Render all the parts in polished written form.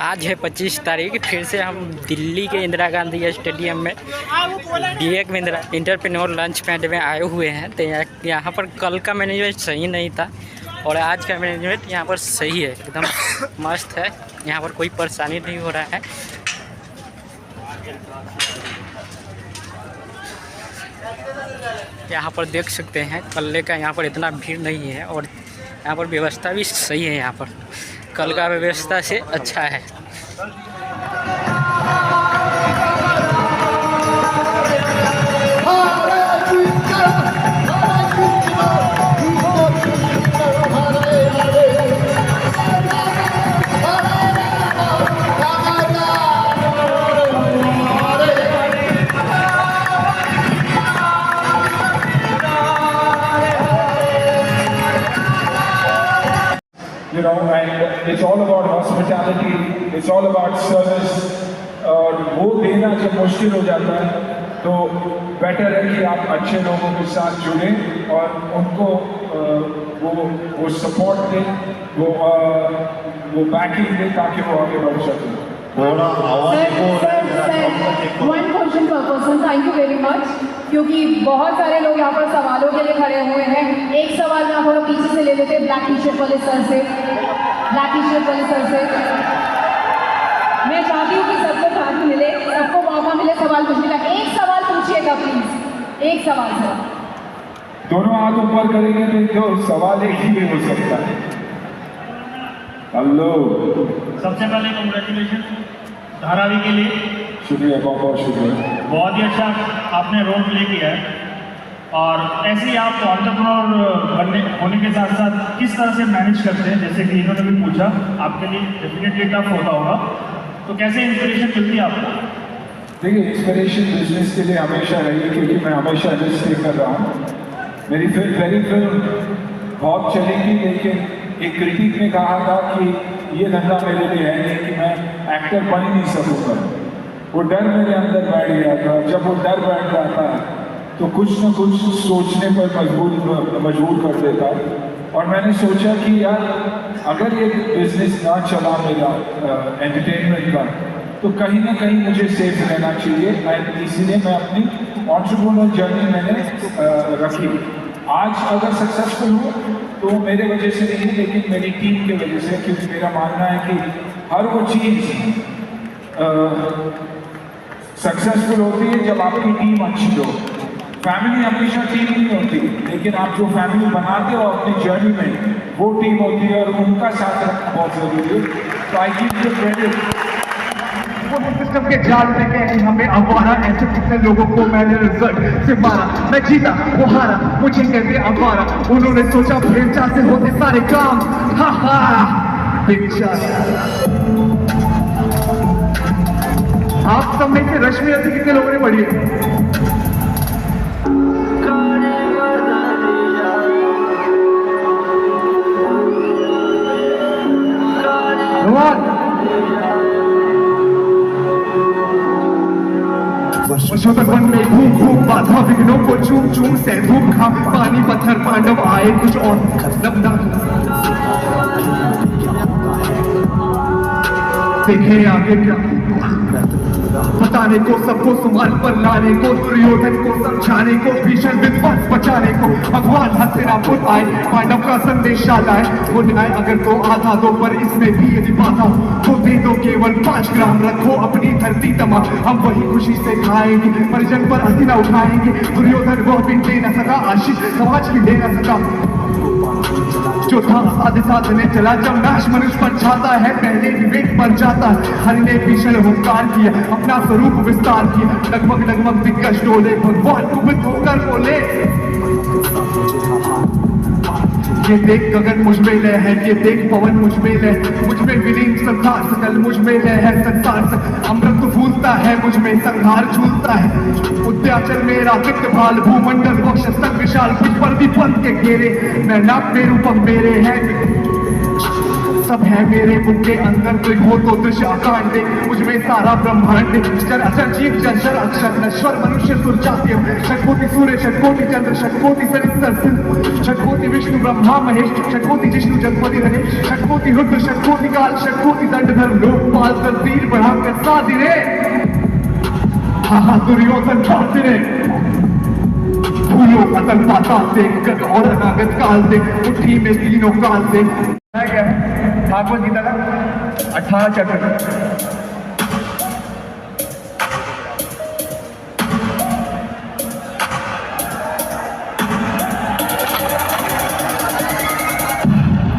आज है 25 तारीख। फिर से हम दिल्ली के इंदिरा गांधी स्टेडियम में Vivek Bindra entrepreneur lunch pad में आए हुए हैं। तो यहाँ पर कल का मैनेजमेंट सही नहीं था और आज का मैनेजमेंट यहाँ पर सही है, एकदम मस्त है। यहाँ पर कोई परेशानी नहीं हो रहा है। यहाँ पर देख सकते हैं कल का यहाँ पर इतना भीड़ नहीं है और यहाँ पर व्यवस्था भी सही है। यहाँ पर कल का व्यवस्था से अच्छा है। You know, and it's all about hospitality, it's all about service. और वो देना जब मुश्किल हो जाता है तो बेटर है कि आप अच्छे लोगों के साथ जुड़ें और उनको वो सपोर्ट दें, वो बैकिंग दें ताकि वो आगे बढ़ सकें। वन क्वेश्चन पर person, thank you very much, क्योंकि बहुत सारे लोग यहाँ पर सवालों के लिए खड़े हुए हैं। एक सवाल मैं थोड़ा पीछे से ले लेते हैं, ब्लैक टी शर्ट वाले सर से। मैं चाहती हूँ कि सबको चांस मिले, सबको मौका मिले सवाल पूछने का। एक सवाल पूछिएगा प्लीज, एक सवाल सर। दोनों हाथ ऊपर करेंगे तो सवाल एक ही में हो सकता है। हेलो, सबसे पहले कंग्रेचुलेशन धारावी के लिए। शुक्रिया, बहुत बहुत शुक्रिया। बहुत ही अच्छा आपने रोल प्ले किया है और ऐसे ही आप एंटरप्रेन्योर बनने होने के साथ साथ किस तरह से मैनेज करते हैं, जैसे कि इन्होंने भी पूछा, आपके लिए डेफिनेटली टफ होता होगा, तो कैसे इंस्पिरेशन मिलती है आपको? देखिए, इंस्पिरेशन बिजनेस के लिए हमेशा रही है क्योंकि मैं हमेशा रिस्क कर रहा हूँ। मेरी फिल्म बहुत चलेगी, लेकिन एक क्रिटिक ने कहा था कि ये धंधा मेरे लिए है नहीं कि मैं एक्टर बन ही नहीं सकूँगा। वो डर मेरे अंदर बैठ गया था। जब वो डर बैठ जाता है तो कुछ न कुछ सोचने पर मजबूर कर देता है। और मैंने सोचा कि यार अगर ये बिजनेस ना चला मेरा एंटरटेनमेंट का तो कहीं ना कहीं मुझे सेफ रहना चाहिए। एंड इसीलिए मैं अपनी एंटरप्रेन्योर जर्नी मैंने रखी। आज अगर सक्सेसफुल हूँ तो मेरे वजह से नहीं, लेकिन मेरी टीम की वजह से, क्योंकि मेरा मानना है कि हर वो चीज़ सक्सेसफुल होती है जब आपकी टीम अच्छी हो। फैमिली हमेशा टीम नहीं होती, लेकिन आप जो फैमिली बनाते हो अपनी जर्नी में वो टीम होती है और उनका साथ रखना बहुत जरूरी है। तो I give you credit. System के जाल में कहीं हमें आवारा, ऐसे कितने लोगों को मैंने रिजल्ट से मारा। मैं जीता वो हारा, मुझे कहते आवारा। उन्होंने सोचा प्रेमचा से होते सारे काम। हा हा, आप सब में से रश्मि ऐसे कितने लोगों ने पढ़ी है? बन में घूम घूम बाधा विघ्नों को चूम चूम से धूम खा पानी पत्थर पांडव आए कुछ और देखे आगे क्या बताने को, सबको सुमान पर लाने को, दुर्योधन को समझाने को, भीषण विध्वंस बचाने को, भगवान हस्तिनापुर आए, पांडव का संदेशा लाए। वो न्याय अगर तो आधा दो, पर इसमें भी यदि बाधा तो दे दो केवल 5 ग्राम। रखो अपनी धरती तमाम, हम वही खुशी से खाएंगे, परिजन पर हंसी न उठाएंगे। दुर्योधन वह भी दे न सका आशीष, समाज भी दे न सका जो था आधे साथ ने चला। जब नाश मनुष्य पर छाता है पहले विवेक बन जाता है। हरि ने भीषण हुंकार किया, अपना स्वरूप विस्तार किया। डगमग डगमग दिग्गज डोले, भगवान कुपित होकर बोले ये देख गगन मुझ में लय है, ये देख पवन मुझ में लय, मुझ में विलीन संसार सकल, मुझ में लय है संसार सकल। अमृत फूलता है मुझ में, संहार झूलता है उद्याचल मेरा वित्त भाल। भूमंडल वक्ष संग विशाल, कुछ पर भी पंथ के घेरे, मैं नाप में रूपम मेरे हैं। सब है मेरे मुख के अंदर, कोई हो तो दृश्य आकांड दे, मुझमें सारा ब्रह्मांड दे। चराचर जीव जलचर अक्षर नश्वर मनुष्य सुर जातीय, षट्कोटि सूर्य षट्कोटि चंद्र षट्कोटि सरिस्तर सिंधु, षट्कोटि विष्णु ब्रह्मा महेश, षट्कोटि जिष्णु जगपति रहे, षट्कोटि रुद्र षट्कोटि काल, षट्कोटि दंडधर लोकपाल कर तीर बढ़ाकर साधि रे। हाँ दुर्योधन खाते रे, भूलो अतल पाताल से, गत और अनागत काल से, मुट्ठी में तीनों काल से। क्या है भागवत गीता का 18 चैप्टर।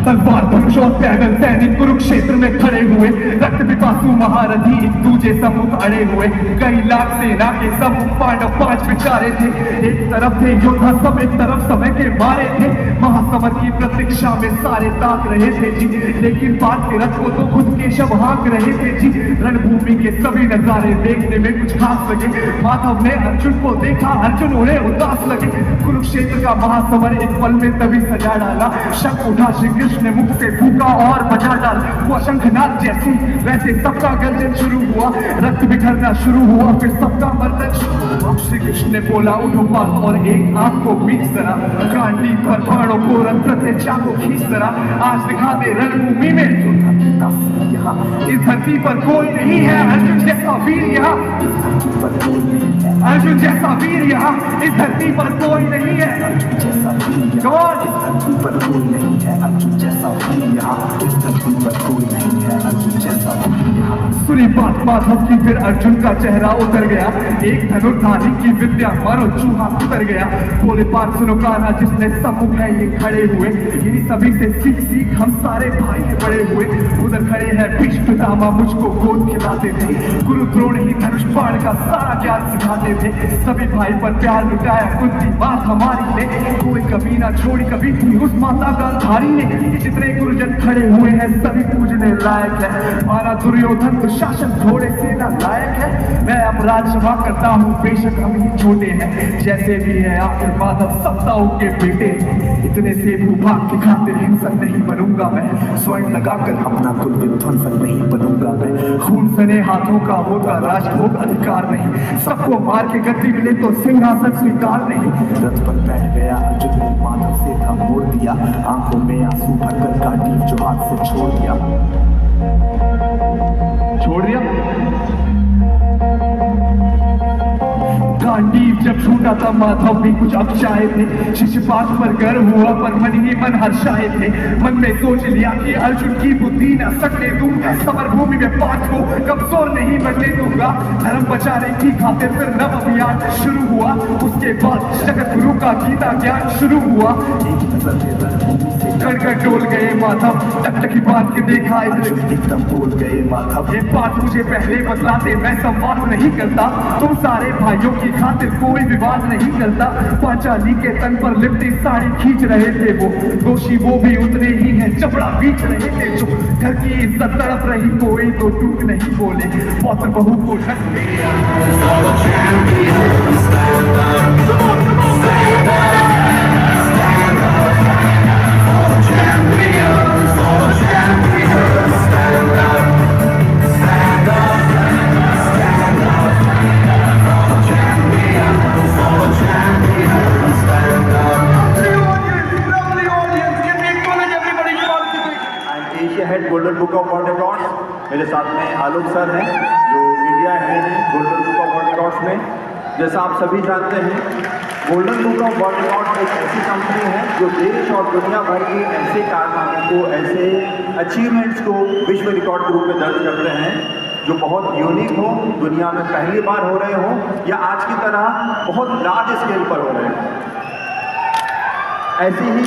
तलवार धनुष और पैदल सैनिक कुरुक्षेत्र में खड़े हुए, रक्त पिपासु महारथी एक दूजे सम्मुख अड़े हुए। कई लाख सेना के सम्मुख पांडव 5 बिचारे थे। एक तरफ थे योद्धा सब, एक तरफ समय के मारे थे। महासमर की प्रतीक्षा में सारे ताक रहे थे जी, लेकिन बात के रथ को तो खुद केशव हाँक रहे थे जी। रणभूमि के सभी नजारे देखने में कुछ खास लगे। माधव ने अर्जुन को देखा, अर्जुन उन्हें उदास लगे। कुरुक्षेत्र का महासमर एक पल में तभी सजा डाला। शंख उठा श्री कृष्ण ने मुख से फूका और बजा डाल। वो शंखनाद जैसी वैसे सबका गर्जन शुरू हुआ, रक्त बिखरना शुरू हुआ, फिर सबका मर्दन शुरू हुआ। श्री कृष्ण ने बोला उठो पास और एक आंख को बीच जरा, गांडी पर बाणों को रंध्र थे चाको खींच जरा। आज दिखा दे रणभूमि में यहाँ, इस धरती पर कोई नहीं है अर्जुन जैसा वीर यहाँ, अर्जुन जैसा वीर यहाँ इस धरती पर कोई नहीं है। कौन सुनी बात माधव की, फिर अर्जुन का चेहरा उतर गया। एक धनुर्धारी की विद्या मारो चूहा उतर गया। बोले बात सुनो कान्हा जिसने सम्मुख है ये खड़े हुए, इन्हीं सभी से सीख सीख हम सारे भाई बड़े हुए। उधर खड़े हैं भीष्म पितामह मुझको गोद खिलाते थे, गुरु द्रोण ही धनुष बाण का सारा ज्ञान सिखाते थे। सभी भाई पर प्यार लुटाया कुंती माँ हमारी ने, कोई कभी ना छोड़ी कभी थी उस माता का धारी ने। जितने गुरुजन खड़े हुए हैं सभी पूजने लायक है, माना दुर्योधन दुशासन घोड़े सेना लायक है। मैं अब राजसभा करता हूँ बेशक हम ही छोटे हैं, जैसे भी है आखिर माधव सप्ताह के बेटे। इतने से भूभाग की खातिर हिंसक नहीं बनूंगा मैं, स्वर्ण लगाकर अपना कुल विध्वंसक नहीं बनूंगा मैं। खून सने हाथों का होगा राजभोग अधिकार नहीं, सबको मार के गद्दी मिले तो सिंहासन स्वीकार नहीं। रथ पर बैठ गया अर्जुन ने माधव से था मोड़ दिया, आंखों में आंसू भरकर काटी जो हाथ से छोड़ दिया। गांडीव जब छूटा था माधव भी कुछ अक्षाए थे। शिशुपाल पर गर्व हुआ पर मन ही मन हर्षाए थे। मन में सोच लिया कि अर्जुन की बुद्धि न सकने दूंगा, समर भूमि में पाठ को कमजोर नहीं बनने दूंगा। धर्म बचाने की खातिर फिर नव अभियान शुरू हुआ, उसके बाद जगत गुरु का गीता ज्ञान शुरू हुआ। कड़ डोल गए माधव, टकटकी बात के देखा एकदम बोल गए माधव। ये बात मुझे पहले बतलाते, मैं संवाद नहीं करता, तुम सारे भाइयों की खातिर कोई विवाद नहीं करता। पांचाली के तन पर लिपटी साड़ी खींच रहे थे वो, दोषी वो भी उतने ही हैं चपड़ा बीच रहे थे जो। घर की इज्जत तड़प रही कोई तो टूट नहीं बोले, पौत्र बहू को ढक golden book of world records. मेरे साथ में आलोक सर हैं जो इंडिया हेड हैं golden book of world records में। जैसा आप सभी जानते हैं golden book of world records एक ऐसी कंपनी है जो देश और दुनिया भर के ऐसे कारनामों को, ऐसे अचीवमेंट्स को विश्व रिकॉर्ड के रूप में दर्ज करते हैं जो बहुत यूनिक हो, दुनिया में पहली बार हो रहे हो या आज की तरह बहुत लार्ज स्केल पर हो रहे हैं। ऐसे ही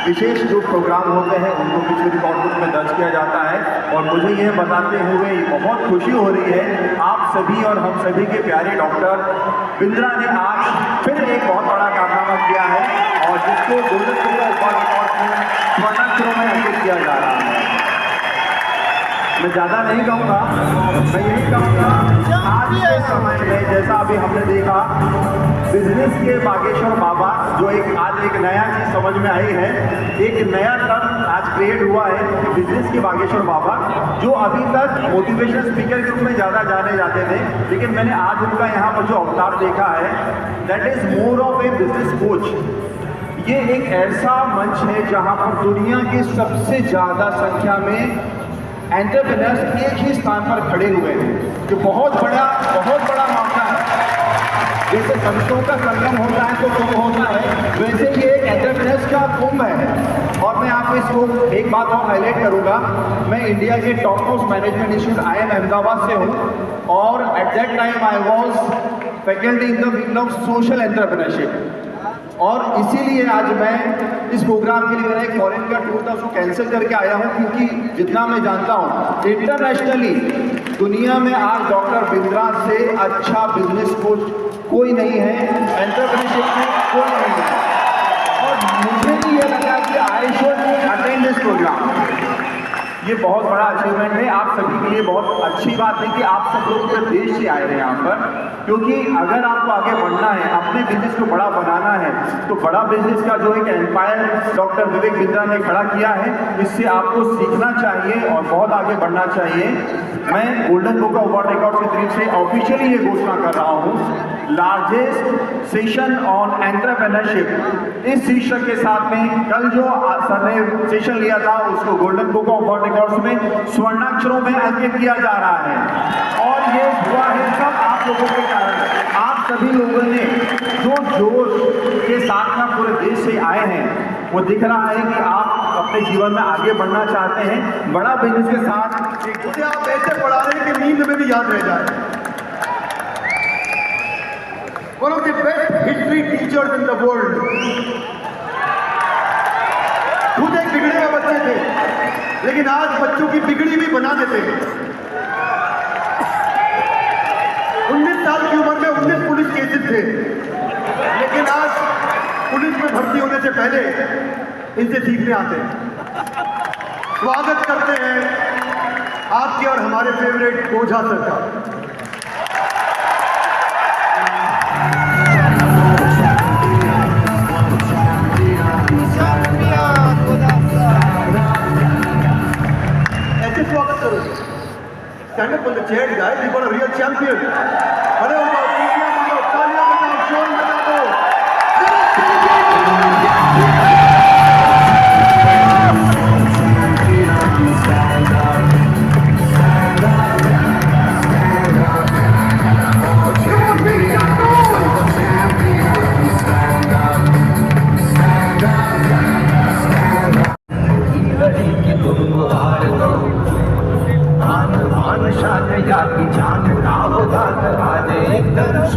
विशेष जो प्रोग्राम होते हैं उनको विश्व रिकॉर्ड बुक में दर्ज किया जाता है। और मुझे यह बताते हुए बहुत खुशी हो रही है, आप सभी और हम सभी के प्यारे डॉक्टर बिंद्रा ने आज फिर एक बहुत बड़ा कारनामा किया है और जिसको golden book of world record में स्वर्णाक्षरों में अंकित किया जा रहा है। मैं ज़्यादा नहीं कहूँगा, मैं यही कहूँगा आज के समय में जैसा अभी हमने देखा बिजनेस के बागेश्वर बाबा जो आज एक नया चीज़ समझ में आई है, एक नया टर्म आज क्रिएट हुआ है बिजनेस के बागेश्वर बाबा, जो अभी तक मोटिवेशन स्पीकर के रूप में ज़्यादा जाने जाते थे, लेकिन मैंने आज उनका यहाँ पर जो अवतार देखा है that is more of A business coach. ये एक ऐसा मंच है जहाँ पर दुनिया के सबसे ज़्यादा संख्या में एंटरप्रेन्योर्स एक ही स्थान पर खड़े हुए हैं, जो बहुत बड़ा मौका है। जैसे संतों का संगम होता है तो कुंभ होता है, वैसे ही एक एंटरप्रेन्योर्स का कुंभ है। और मैं आपको इसको एक बात और हाईलाइट करूंगा, मैं इंडिया के top most management institute IIM Ahmedabad से हूँ और at that time I was faculty in the wing of social entrepreneurship. और इसीलिए आज मैं इस प्रोग्राम के लिए मेरा एक फॉरेन का टूर था उसको कैंसिल करके आया हूँ, क्योंकि जितना मैं जानता हूँ इंटरनेशनली दुनिया में आज डॉक्टर बिंद्रा से अच्छा बिजनेस कोच कोई नहीं है, एंटरप्रेन्योरशिप में कोई नहीं है। और मुझे भी ये लगा कि I should attend this programme. ये बहुत बड़ा अचीवमेंट है, आप सभी के लिए बहुत अच्छी बात है कि आप सब लोग पूरे देश से आए हैं यहाँ पर, क्योंकि अगर आपको आगे बढ़ना है, अपने बिजनेस को बड़ा बनाना है, तो बड़ा बिजनेस का जो एक एम्पायर डॉक्टर विवेक बिंद्रा ने खड़ा किया है, इससे आपको सीखना चाहिए और बहुत आगे बढ़ना चाहिए। मैं golden book of world record की तरफ से ऑफिशियली ये घोषणा कर रहा हूँ, लार्जेस्ट सेशन ऑन एंटरप्रेन्योरशिप इस शीर्षक के साथ में कल जो सर ने सेशन लिया था उसको golden book of world records में स्वर्णाक्षरों में अंकित किया जा रहा है। और ये हुआ है सब आप लोगों के कारण। आप सभी लोगों ने जो जोश के साथ में पूरे देश से आए हैं, वो दिख रहा है कि आप अपने जीवन में आगे बढ़ना चाहते हैं बड़ा बिजनेस के साथ। मुझे आप ऐसे पढ़ा रहे हैं कि नींद में भी याद रह जाए। One of the best history teachers in the world. खुद एक बिगड़े हुए बच्चे थे, लेकिन आज बच्चों की बिगड़ी भी बना देते हैं। 19 साल की उम्र में 19 पुलिस केसेस थे, लेकिन आज पुलिस में भर्ती होने से पहले इनसे सीखने आते हैं। स्वागत करते हैं आपके और हमारे फेवरेट ओझा सर का। Stand up on the chair, guys. You got a real champion. खड़े हो जाओ, तालियां बजाओ, तालियां बजाओ, शोर बजा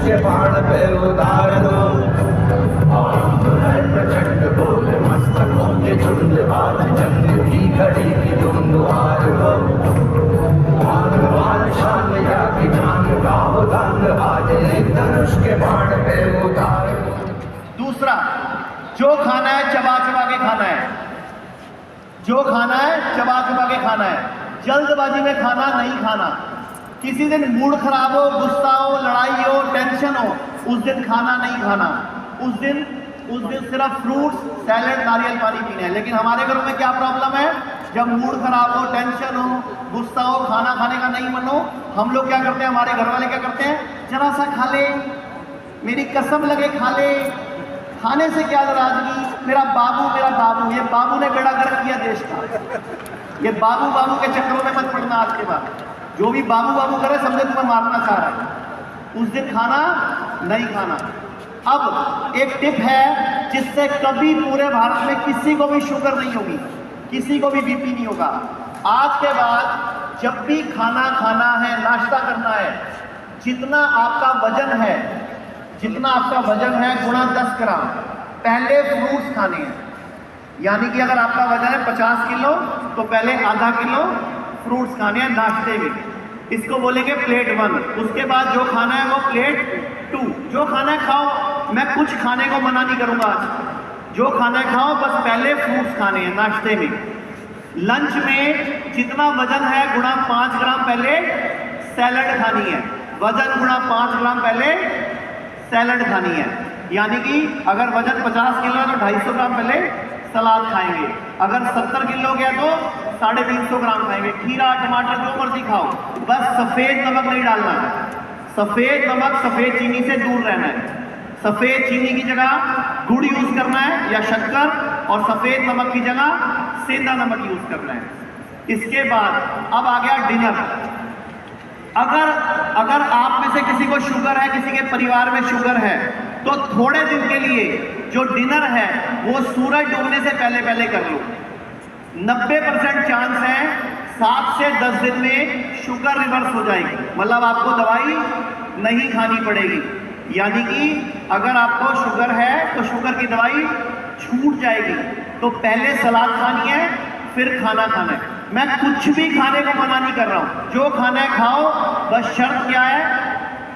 के बाण पे उतार दो प्रचंड बोल मस्तकों के झुंड आज जंग की घड़ी की धुंधुआर हो भगवान शान या की जान गाओ दंग आज एक धनुष के बाण पे उतार दो। दूसरा, जो खाना है चबा चबा के खाना है, जो खाना है चबा चबा के खाना है, जल्दबाजी में खाना नहीं खाना। किसी दिन मूड खराब हो, गुस्सा हो, लड़ाई हो, टेंशन हो, उस दिन खाना नहीं खाना। उस दिन सिर्फ फ्रूट्स, सैलेड, नारियल पानी पीना है। लेकिन हमारे घरों में क्या प्रॉब्लम है, जब मूड खराब हो, टेंशन हो, गुस्सा हो, खाना खाने का नहीं मन हो, हम लोग क्या करते हैं, हमारे घर वाले क्या करते हैं, जरा सा खा ले, मेरी कसम लगे खा ले, खाने से क्या नाराजगी, मेरा बाबू। ये बाबू ने बेड़ा गर्क किया देश का। ये बाबू के चक्करों में मत पड़ना। आज के बाद जो भी बाबू करे समझे तुम्हें मारना चाह रहा है। उस दिन खाना नहीं खाना। अब एक टिप है जिससे कभी पूरे भारत में किसी को भी शुगर नहीं होगी, किसी को भी बीपी नहीं होगा। आज के बाद जब भी खाना खाना है, नाश्ता करना है, जितना आपका वजन है गुणा 10 ग्राम पहले फ्रूट्स खाने हैं। यानी कि अगर आपका वजन है 50 किलो तो पहले आधा किलो फ्रूट्स खाने हैं नाश्ते में। इसको बोलेंगे प्लेट 1। उसके बाद जो खाना है वो प्लेट 2। जो खाना है खाओ, मैं कुछ खाने को मना नहीं करूंगा आज। जो खाना है खाओ, बस पहले फ्रूट्स खाने हैं नाश्ते में। लंच में जितना वजन है गुणा 5 ग्राम पहले सैलड खानी है, वजन गुणा 5 ग्राम पहले सैलड खानी है। यानी कि अगर वजन 50 किलो है तो 250 ग्राम पहले सलाद खाएंगे, अगर 70 किलो गया तो 350 ग्राम खाएंगे। खीरा टमाटर जो मर्जी खाओ, बस सफ़ेद नमक नहीं डालना है। सफ़ेद नमक सफ़ेद चीनी से दूर रहना है। सफ़ेद चीनी की जगह गुड़ यूज़ करना है या शक्कर, और सफ़ेद नमक की जगह सेंधा नमक यूज़ करना है। इसके बाद अब आ गया डिनर। अगर आप में से किसी को शुगर है, किसी के परिवार में शुगर है, तो थोड़े दिन के लिए जो डिनर है वो सूरज डूबने से पहले पहले कर लो। 90% चांस है 7 से 10 दिन में शुगर रिवर्स हो जाएगी, मतलब आपको दवाई नहीं खानी पड़ेगी। यानी कि अगर आपको शुगर है तो शुगर की दवाई छूट जाएगी। तो पहले सलाद खानी है, फिर खाना खाना है। मैं कुछ भी खाने को मना नहीं कर रहा हूँ, जो खाना है खाओ, बस शर्त क्या है,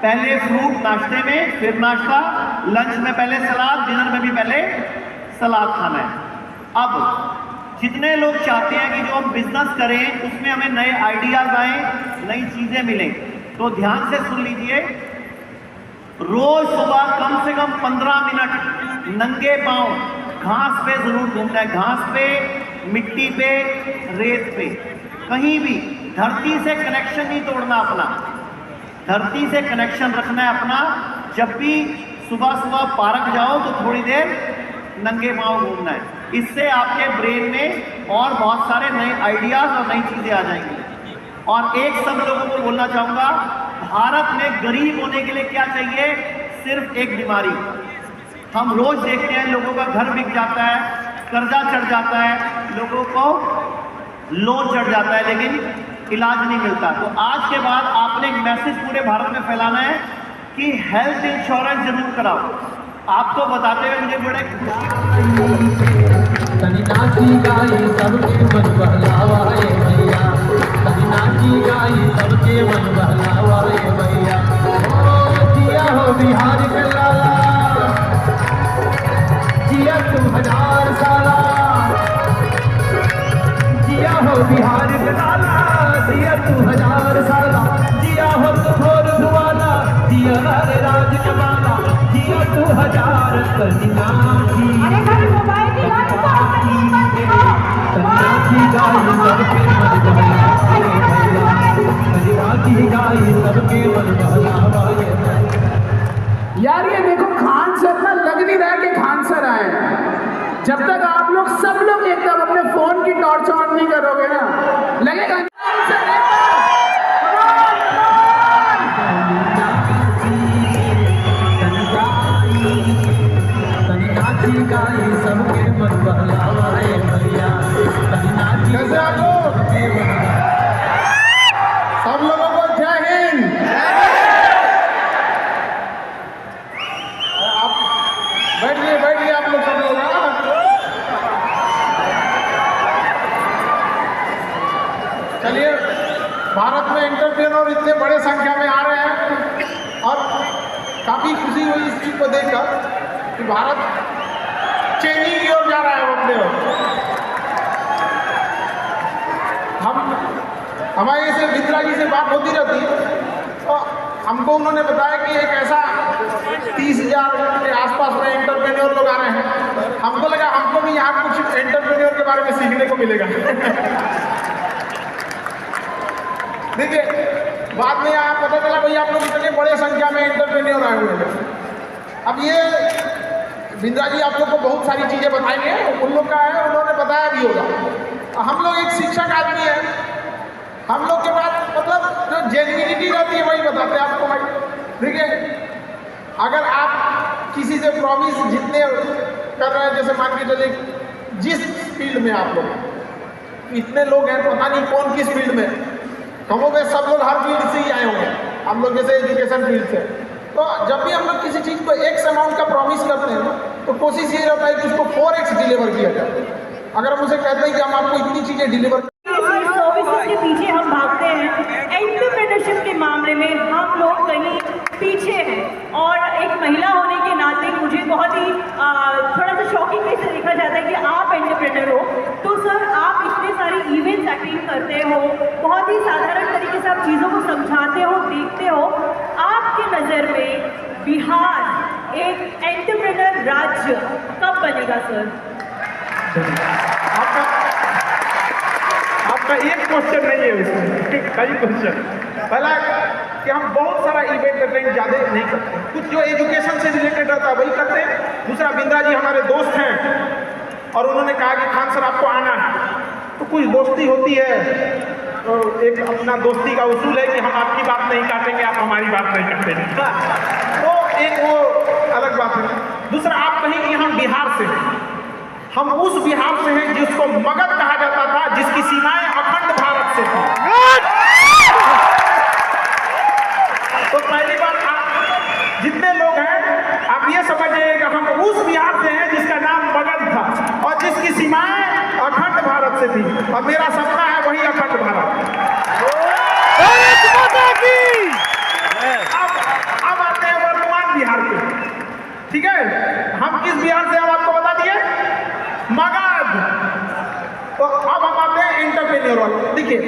पहले फ्रूट नाश्ते में, फिर नाश्ता, लंच में पहले सलाद, डिनर में भी पहले सलाद खाना है। अब जितने लोग चाहते हैं कि जो हम बिजनेस करें उसमें हमें नए आइडियाज आए, नई चीजें मिलें, तो ध्यान से सुन लीजिए। रोज सुबह कम से कम 15 मिनट नंगे पांव घास पे जरूर घूमना है। घास पे, मिट्टी पे, रेत पे, कहीं भी। धरती से कनेक्शन नहीं तोड़ना अपना, धरती से कनेक्शन रखना है अपना। जब भी सुबह सुबह पार्क जाओ तो थोड़ी देर नंगे पांव घूमना है। इससे आपके ब्रेन में और बहुत सारे नए आइडियाज और नई चीजें आ जाएंगी। और एक सब लोगों को बोलना चाहूँगा, भारत में गरीब होने के लिए क्या चाहिए? सिर्फ एक बीमारी। हम रोज देखते हैं लोगों का घर बिक जाता है, कर्जा चढ़ जाता है, लोगों को लोन चढ़ जाता है, लेकिन इलाज नहीं मिलता। तो आज के बाद आपने एक मैसेज पूरे भारत में फैलाना है कि हेल्थ इंश्योरेंस जरूर कराओ। आपको बताते हुए मुझे बड़े बिहार के लाला जिया 2000 साला, जिया हो बिहार के लाला, जिया 2000 साला, जिया हो थोर दुआला, जिया राज कमाला, जिया 2000 कन्या की यार ये देखो खान सर ना लग नहीं रहा है कि खान सर आए। जब तक आप लोग सब लोग एकदम अपने फोन की टॉर्च ऑन नहीं करोगे ना, लगेगा सबके मन बहलावाए भैया। कैसे आप लोग? सब लोगों को जय हिंद। आप बैठिए आप लोग सब लोग। चलिए, भारत में एंटरप्रेन्योर इतने बड़े संख्या में आ रहे हैं और काफ़ी खुशी हुई इस चीज़ को देखकर कि भारत चेंजिंग की ओर जा रहा है। वो अपने ओर हमारे से मित्रा जी से बात होती रहती है, तो हमको उन्होंने बताया कि एक ऐसा 30,000 के आसपास में एंटरप्रेन्योर लोग आ रहे हैं। हमको लगा हमको भी यहाँ कुछ एंटरप्रेन्योर के बारे में सीखने को मिलेगा। देखिए, बाद में यहाँ पता चला भाई आप लोग इतने बड़े संख्या में एंटरप्रेन्योर आए हुए हैं। अब ये बिंद्रा जी आप लोग को बहुत सारी चीज़ें बताएंगे, उन लोग का है, उन्होंने बताया भी होगा। हम लोग एक शिक्षक आदमी है, हम लोग के पास मतलब जो जेन्युइनिटी रहती है वही बताते हैं आपको भाई। देखिए, अगर आप किसी से प्रॉमिस जितने कर रहे हैं, जैसे मान के चलिए जिस फील्ड में आप लोग इतने लोग हैं, पता नहीं कौन किस फील्ड में, कमोगे सब लोग हर फील्ड से ही आए होंगे। हम लोग जैसे एजुकेशन फील्ड से, तो जब भी हम लोग किसी चीज़ को एक्स अमाउंट का प्रॉमिस करते हैं तो कोशिश ये रहता है कि उसको 4x डिलीवर किया जाए। अगर हम उसे कहते हैं कि हम आपको इतनी चीज़ें डिलीवर सर्विसेज के पीछे हम भागते हैं, एंटरप्रेन्योरशिप के मामले में हम लोग कहीं पीछे हैं। और एक महिला होने के नाते मुझे बहुत ही थोड़ा सा शॉकिंग वे से देखा जाता है कि आप एंटरप्रेन्योर हो, तो सर आप इतने सारे करते हो, बहुत ही साधारण तरीके से आप चीज़ों को समझाते हो, देखते हो। आपकी नज़र में बिहार एक एंटरप्रेन्योर राज्य कब बनेगा सर? आपका एक क्वेश्चन नहीं है उसमें, कई क्वेश्चन। पहला कि हम बहुत सारा इवेंट अटेंड ज़्यादा नहीं करते, कुछ जो एजुकेशन से रिलेटेड रहता है वही करते हैं। दूसरा, बिंद्रा जी हमारे दोस्त हैं और उन्होंने कहा कि खान सर आपको आना है, तो कुछ दोस्ती होती है, तो एक अपना दोस्ती का उसूल है कि हम आपकी बात नहीं काटेंगे, आप हमारी बात नहीं काटेंगे, तो एक वो अलग बात है। दूसरा, आप कहें कि हम बिहार से हैं, हम उस बिहार से हैं जिसको मगध कहा जाता था, जिसकी सीमाएं अखंड भारत से थी। तो पहली बात, आप जितने लोग हैं आप ये समझिए कि हम उस बिहार से हैं जिसका नाम मगध था और जिसकी सीमाएं अखंड भारत से थी, और मेरा सपना है वही अखंड भारत। अब आते हैं वर्तमान बिहार पे, ठीक है? हम किस बिहार से हम आपको बता दिए, मगध। तो अब हम आते हैं एंटरप्रेन्योर वाले। देखिए,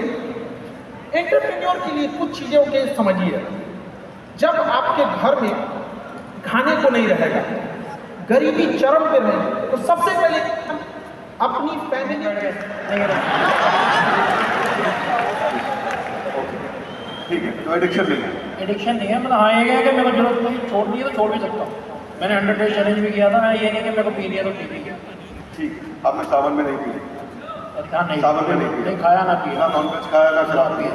एंटरप्रेन्योर के लिए कुछ चीज़ों के समझिए। जब आपके घर में खाने को नहीं रहेगा, गरीबी चरम पे रहेगी, तो सबसे पहले अपनी फैमिली ठीक है, तो एडिक्शन नहीं है। एडिक्शन नहीं है, मतलब हाँ ये है कि मेरे को जरूरत नहीं, छोड़नी है तो छोड़ भी सकता हूँ। मैंने 100 डेज चैलेंज भी किया था, मैं ये नहीं कि मेरे को पी लिया तो पी लिया। ठीक, आपने सावन में नहीं पी, हाँ नहीं, सावन में नहीं नहीं खाया ना पिया, ना नॉनवेज खाया ना शराब पिया,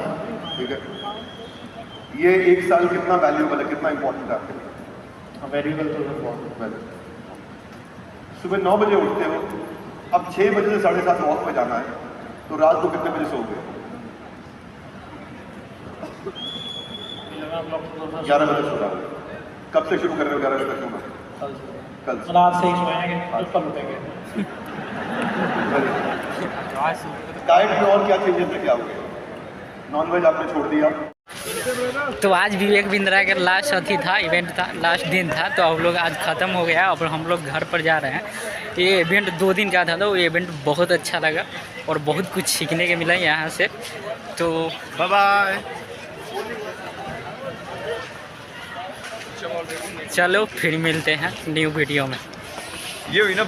ठीक है? ये एक साल कितना वैल्यूएबल है, कितना इंपॉर्टेंट है आपके लिए? वेरिएबल तो बहुत। सुबह 9 बजे उठते हो, अब 6 बजे से 7:30 वॉक पे जाना है, तो रात को कितने बजे सोओगे? 11 बजे सोना। कब से शुरू कर रहे हो 11 बजे तक सोना? कल से। रात से ही सोएंगे, कल उठेंगे। डाइट में और क्या चेंजेस लेके आओगे? नॉनवेज आपने छोड़ दिया। तो आज विवेक बिंद्रा का लास्ट अथी था, इवेंट था, लास्ट दिन था, तो हम लोग आज ख़त्म हो गया। अब हम लोग घर पर जा रहे हैं। ये इवेंट 2 दिन का था, तो वो इवेंट बहुत अच्छा लगा और बहुत कुछ सीखने के मिला यहाँ से। तो बाय बाय। चलो फिर मिलते हैं न्यू वीडियो में। ये हुई ना।